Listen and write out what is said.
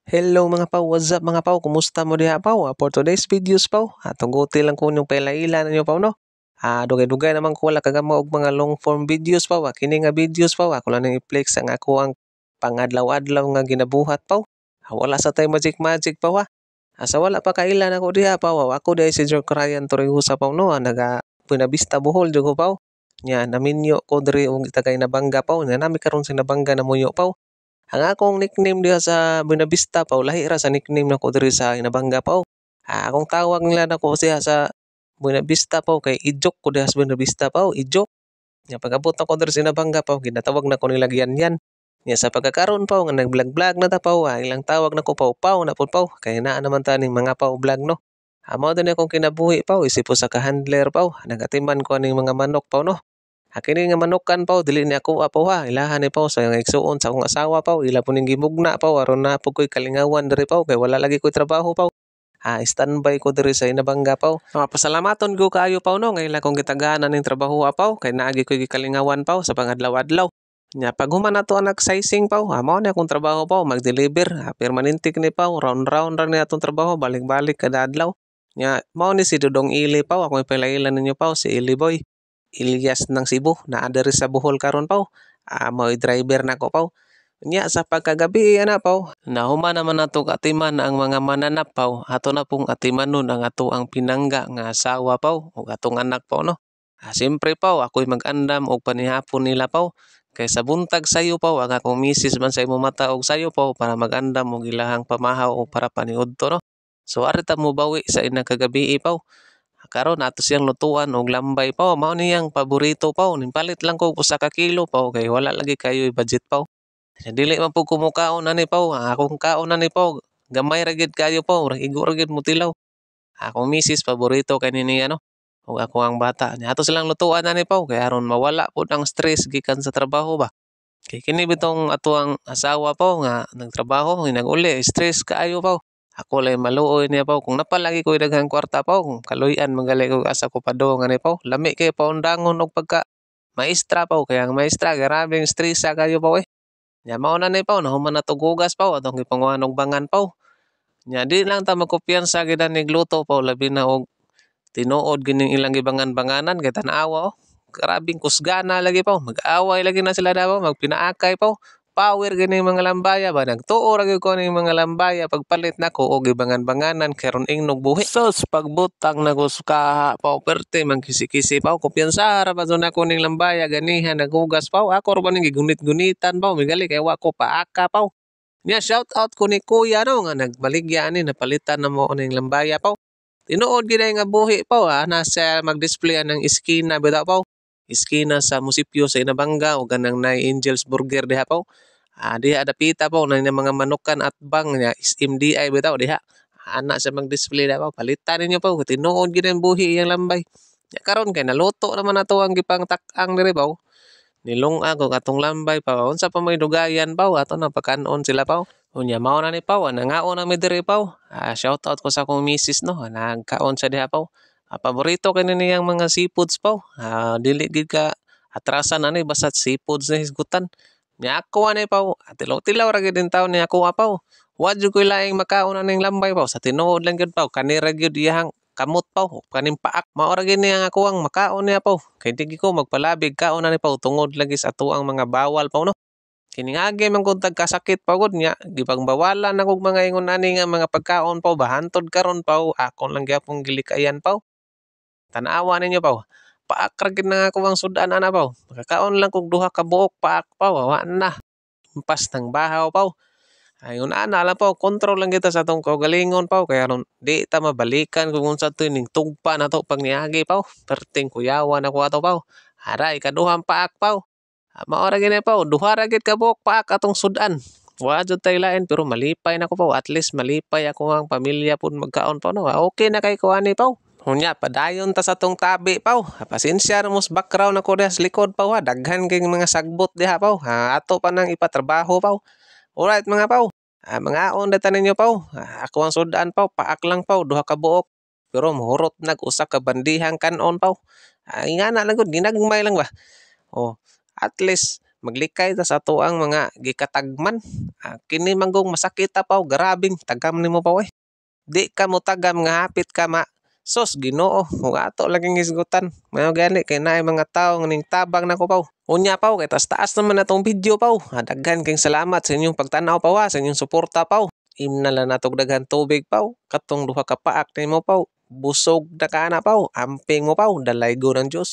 Hello mga pao, what's up mga pao? Kumusta mo diha pao? For today's videos pao, tuguti lang ko yung pailailan ninyo pao no. Dugay-dugay naman ko wala kagamo og mga long form videos pao. Kini nga videos pao, ako lang nang i-flex ang ako ang pangadlaw-adlaw nga ginabuhat pao. Wala sa tay magic pao. Asa wala pa kailan ako diha pao. Ako diha si Joe Ryan Torrehusa pao no. Naga Buenavista Bohol jud ko pao. Nya naminyo ko diri og tagay Nabanga pao. Nya nami karon sa Nabanga na muyo pao. Ang akong nickname diha sa Buenavista pao, lahi ra sa nickname nako diri sa Inabanga pao. Akong tawag nila nako siya sa Buenavista pao kay Ijok ko diha sa Buenavista pao, Ijok. Nya pag-abot ako diri sa Inabanga pao, ginatawag nako nila yan. Nya sa pagkakaroon pao nga nag-vlog-vlog na ta pao, ilang tawag nako pao pao na pud pao. Kay naa naman ta ning mga pao vlog no. Mao din akong kinabuhi pao, isip po sa ka-handler pao. Nagatiman ko aning mga manok pao no. Kini nga manukan pao dili ni ako apaw ha, ilahan ni pao sa nga igsuon sa akong asawa pao, ila po ning gimugna pao aron na po ko'y kalingawan diri pao kay wala lagi ko'y trabaho pao. Standby ko diri sa Inabanga pao. Pasalamaton ko kaayo pao no, nga ila kong gitaganan ning trabaho pao kay naagi ko'y gikalingawan pao sa pangadlaw-adlaw. Nya pag human nato ang nag-sizing pao, mao ni akong trabaho pao mag-deliver, permanente ni pao, round-round ra ni atong trabaho, balik-balik kada adlaw. Nya mao ni si Dudong Ili pao, ako ipilailan ninyo pao si Ili Boy. Ilyas ng Cebu na diri sa Bohol karon pao. Mao driver nako pao. Nya sa pagkagabi ana pao, nahuman naman nato katiman ang mga mananap pao. Ato na pong atimanon ang ato ang pinangga nga asawa pao ug atong anak pao no. Siyempre pao ako'y mag-andam og panihapon nila pao. Kay sa buntag sayo pao ang akong misis man sa imo mata og sayo pao para mag-andam og ilahang pamahaw o para paniudto no. So ari ta mo bawi sa inang kagabi pao. Karon ato siyang lutuan og lambay pao, mao niyang paborito pao, nipalit lang ko usa ka kilo pao kay wala lagi kayo budget pao. Dili man pud kumukaon ani pao, akong kaon ani pao, gamay ra gid kayo pao, murag igo ra gid mo tilaw. Akong misis paborito kay niya no. Ug ako ang bata, nya ato silang lutuan ani pao kay aron mawala pud ang stress gikan sa trabaho ba. Kay kini bitong ato ang asawa pao nga nagtrabaho, nag-uli stress kaayo pao. Ako lay maluoy niya pao kung napalagi ko daghang kwarta pao kung kaluyan manggali ko asa ko padong ani pao lami kay paundangon og pagka maestra pao kaya ang maestra grabeng stressa kayo pao nya mao na ni pao nahuman na tugugas pao atong gipanguhan og bangan pao nya di lang ta magkumpiyansa gid ani gluto pao labi na og tinuod gining ilang gibangan-banganan kay tan-awa grabing kusgana lagi pao mag-away lagi na sila daw magpinaakay pao power gini mga lambaya ba nagtuo ra gyud ko ning mga lambaya pagpalit nako og gibangan-banganan karon ingnog buhi sus pagbutang nako suka pao perte man kisi-kisi pao kumpiyansa ra ba na ko ning lambaya ganihan nagugas pao ako ra ba ning gigunit-gunitan pao migali kay wa ko paaka pao niya shout out ko ni kuya no nga nagbaligya ani napalitan na mo ning lambaya pao tinuod gid nga buhi pao nasa mag-display ng iskina bitaw pao iskina sa musipyo sa Inabanga o ganang na Angels Burger diha pao. Diha dapita po na mga manukan at bang niya is MDI bitaw diha. Ana sa mag-display na po. Palitan ninyo po. Tinuod gid ang buhi iyang lambay. Ya karon kay naluto naman nato ang gipang tak-ang diri po. Nilunga ko katong lambay pa. Unsa pa may dugayan pa ato na pagkanon sila pa. Unya mao na ni pa nangaon na mi diri pa. Shout out ko sa akong misis no. Nagkaon sa diha pa. Paborito kani niyang mga seafoods pa. Dili gid ka atrasan ani basta seafoods na hisgutan. Nya ako ani pa, tilaw-tilaw ra gyud taon ni ako apaw. Wa jud ko laing makaon ning lambay pa sa tinuod lang gyud pa kani ra gyud iyang kamot pa kaning paak mao ra gyud niyang ako ang makaon niya pa kay digi ko magpalabig kaon ani pa tungod lagi sa tuang mga bawal pa no. Kini nga man kung tagkasakit pa gud nya gipangbawalan na kog mga ingon ani nga mga pagkaon pa bahantod karon pa akon lang gyapon gilikayan pa. Tanawa ninyo pa. Paak ra gid na ako ang sudan ana pa. Makakaon lang kog duha ka buok paak pa wa na. Impas ng bahaw pa. Ayun ana lang pa kontrol lang kita sa atong kaugalingon pa kaya ron di ta mabalikan kung unsa to ning tugpa nato pag niagi pa. Perting kuyawan ako ato pa. Aray kaduhang paak pa. Mao ra gini pa duha ra gid ka buok paak atong sudan. Wa jud tay lain pero malipay na ko pa at least malipay ako ang pamilya pud magkaon pa no. Okay na kay ko ani pa. Hunya padayon ta sa tong tabi paw. Pasensya ra mos background ako diha sa likod paw daghan kay mga sagbot diha paw. Ato pa nang ipatrabaho paw. Alright mga paw. Mga on data ninyo paw. Ako ang sudan paw paak lang paw duha ka buok. Pero mahurot nag-usa ka bandihang kanon paw. Ingana lang gud ginagmay lang ba. Oh, at least maglikay ta sa ato ang mga gikatagman. Kini manggong masakit ta paw, grabing tagam nimo paw eh. Di ka mo tagam nga hapit ka sos Ginoo, ug ato laging isgutan. Mao gani kay naay mga tawo nga ning tabang nako paw. Unya paw kay taas-taas naman natong video paw. Daghan kayong salamat sa inyong pagtan-aw paw, sa inyong suporta paw. Imna lang natong daghan tubig paw. Katong duha ka paak nimo paw. Busog na ka na paw. Amping mo paw, dalaygo ng Dios.